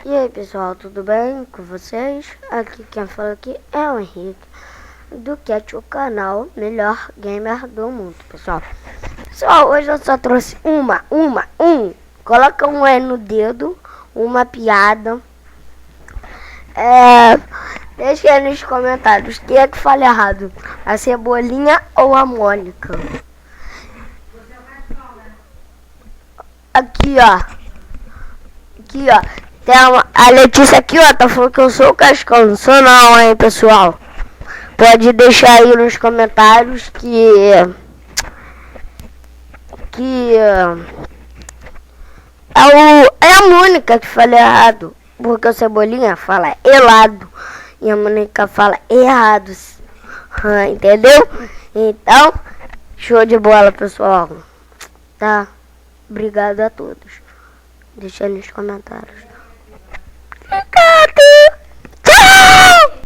E aí pessoal, tudo bem com vocês? Aqui quem fala aqui é o Henrique do Cat, o canal melhor gamer do mundo, pessoal. Pessoal, hoje eu só trouxe coloca um E no dedo, uma piada. Deixa aí nos comentários quem é que fala errado, a Cebolinha ou a Mônica. Aqui ó, tem a Letícia aqui ó, tá falando que eu sou o Cascão, não sou não, hein pessoal. Pode deixar aí nos comentários que é a Mônica que fala errado, porque o Cebolinha fala helado e a Mônica fala errado, entendeu? Então, show de bola pessoal, tá? Obrigado a todos. Deixa aí nos comentários.